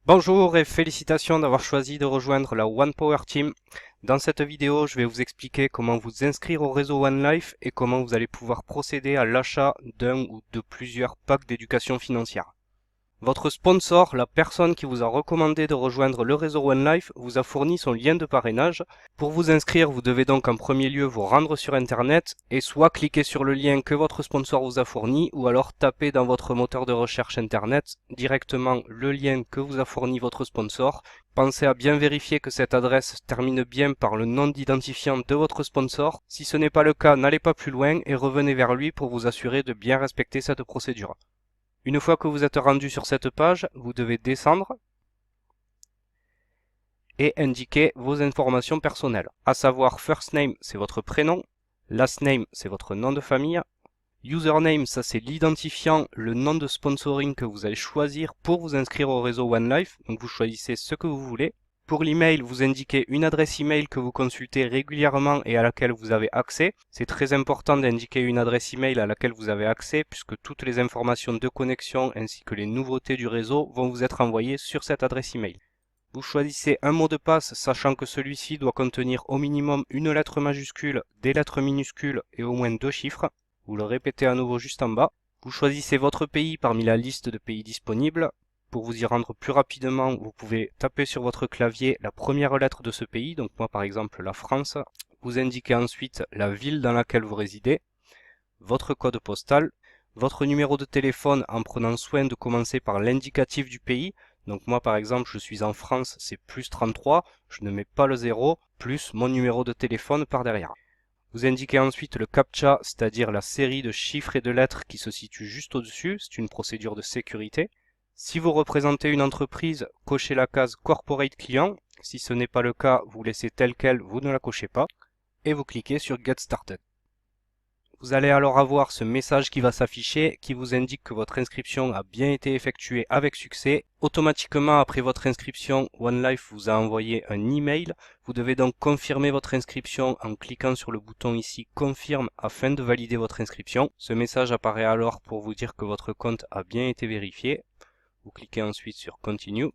Bonjour et félicitations d'avoir choisi de rejoindre la One Power Team. Dans cette vidéo, je vais vous expliquer comment vous inscrire au réseau One Life et comment vous allez pouvoir procéder à l'achat d'un ou de plusieurs packs d'éducation financière. Votre sponsor, la personne qui vous a recommandé de rejoindre le réseau One Life, vous a fourni son lien de parrainage. Pour vous inscrire, vous devez donc en premier lieu vous rendre sur Internet et soit cliquer sur le lien que votre sponsor vous a fourni ou alors taper dans votre moteur de recherche Internet directement le lien que vous a fourni votre sponsor. Pensez à bien vérifier que cette adresse termine bien par le nom d'identifiant de votre sponsor. Si ce n'est pas le cas, n'allez pas plus loin et revenez vers lui pour vous assurer de bien respecter cette procédure. Une fois que vous êtes rendu sur cette page, vous devez descendre et indiquer vos informations personnelles, à savoir first name, c'est votre prénom, last name, c'est votre nom de famille, username, ça c'est l'identifiant, le nom de sponsoring que vous allez choisir pour vous inscrire au réseau One Life, donc vous choisissez ce que vous voulez. Pour l'email, vous indiquez une adresse email que vous consultez régulièrement et à laquelle vous avez accès. C'est très important d'indiquer une adresse email à laquelle vous avez accès puisque toutes les informations de connexion ainsi que les nouveautés du réseau vont vous être envoyées sur cette adresse email. Vous choisissez un mot de passe sachant que celui-ci doit contenir au minimum une lettre majuscule, des lettres minuscules et au moins 2 chiffres. Vous le répétez à nouveau juste en bas. Vous choisissez votre pays parmi la liste de pays disponibles. Pour vous y rendre plus rapidement, vous pouvez taper sur votre clavier la première lettre de ce pays, donc moi par exemple la France. Vous indiquez ensuite la ville dans laquelle vous résidez, votre code postal, votre numéro de téléphone en prenant soin de commencer par l'indicatif du pays. Donc moi par exemple je suis en France, c'est plus 33, je ne mets pas le 0, plus mon numéro de téléphone par derrière. Vous indiquez ensuite le CAPTCHA, c'est-à-dire la série de chiffres et de lettres qui se situe juste au-dessus, c'est une procédure de sécurité. Si vous représentez une entreprise, cochez la case Corporate Client. Si ce n'est pas le cas, vous laissez telle quelle, vous ne la cochez pas. Et vous cliquez sur Get Started. Vous allez alors avoir ce message qui va s'afficher, qui vous indique que votre inscription a bien été effectuée avec succès. Automatiquement, après votre inscription, OneLife vous a envoyé un email. Vous devez donc confirmer votre inscription en cliquant sur le bouton ici Confirme afin de valider votre inscription. Ce message apparaît alors pour vous dire que votre compte a bien été vérifié. Vous cliquez ensuite sur Continue.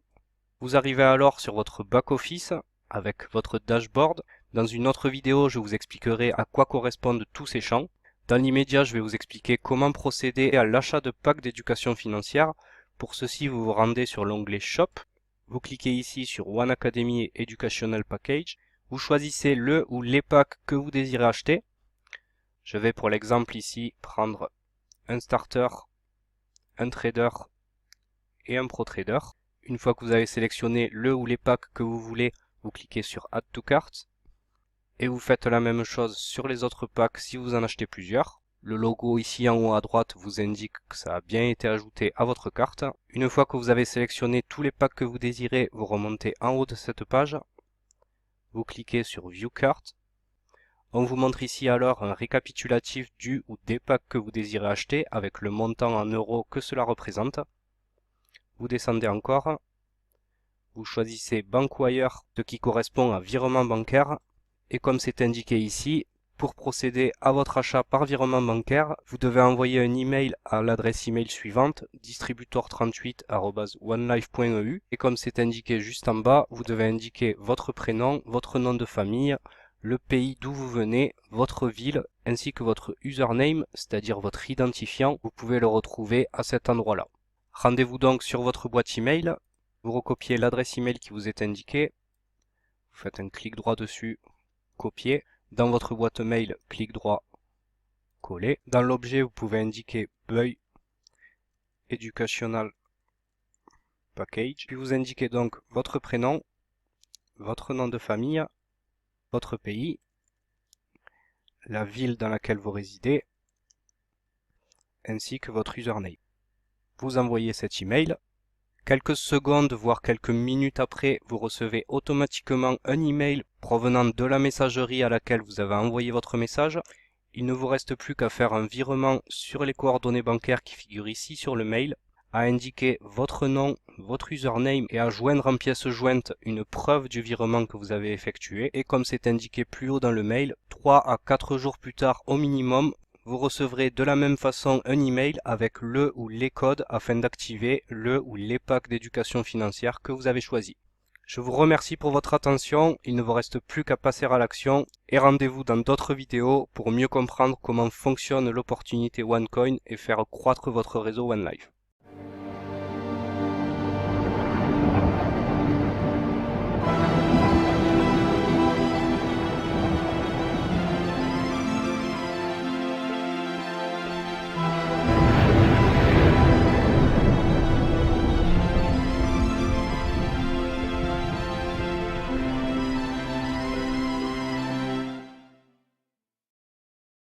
Vous arrivez alors sur votre back-office avec votre dashboard. Dans une autre vidéo, je vous expliquerai à quoi correspondent tous ces champs. Dans l'immédiat, je vais vous expliquer comment procéder à l'achat de packs d'éducation financière. Pour ceci, vous vous rendez sur l'onglet Shop. Vous cliquez ici sur One Academy Educational Package. Vous choisissez le ou les packs que vous désirez acheter. Je vais pour l'exemple ici prendre un starter, un trader et un pro trader. Une fois que vous avez sélectionné le ou les packs que vous voulez, vous cliquez sur Add to Cart. Et vous faites la même chose sur les autres packs si vous en achetez plusieurs. Le logo ici en haut à droite vous indique que ça a bien été ajouté à votre carte. Une fois que vous avez sélectionné tous les packs que vous désirez, vous remontez en haut de cette page. Vous cliquez sur View Cart. On vous montre ici alors un récapitulatif du ou des packs que vous désirez acheter avec le montant en euros que cela représente. Vous descendez encore. Vous choisissez Bank Wire, ce qui correspond à virement bancaire. Et comme c'est indiqué ici, pour procéder à votre achat par virement bancaire, vous devez envoyer un email à l'adresse email suivante, distributor38@onelife.eu. Et comme c'est indiqué juste en bas, vous devez indiquer votre prénom, votre nom de famille, le pays d'où vous venez, votre ville, ainsi que votre username, c'est-à-dire votre identifiant. Vous pouvez le retrouver à cet endroit-là. Rendez-vous donc sur votre boîte email, vous recopiez l'adresse email qui vous est indiquée, vous faites un clic droit dessus, copier. Dans votre boîte mail, clic droit, coller. Dans l'objet, vous pouvez indiquer BUY Educational Package. Puis vous indiquez donc votre prénom, votre nom de famille, votre pays, la ville dans laquelle vous résidez, ainsi que votre username. Vous envoyez cet email. Quelques secondes, voire quelques minutes après, vous recevez automatiquement un email provenant de la messagerie à laquelle vous avez envoyé votre message. Il ne vous reste plus qu'à faire un virement sur les coordonnées bancaires qui figurent ici sur le mail, à indiquer votre nom, votre username et à joindre en pièce jointe une preuve du virement que vous avez effectué. Et comme c'est indiqué plus haut dans le mail, 3 à 4 jours plus tard au minimum, vous recevrez de la même façon un email avec le ou les codes afin d'activer le ou les packs d'éducation financière que vous avez choisis. Je vous remercie pour votre attention, il ne vous reste plus qu'à passer à l'action et rendez-vous dans d'autres vidéos pour mieux comprendre comment fonctionne l'opportunité OneCoin et faire croître votre réseau OneLife.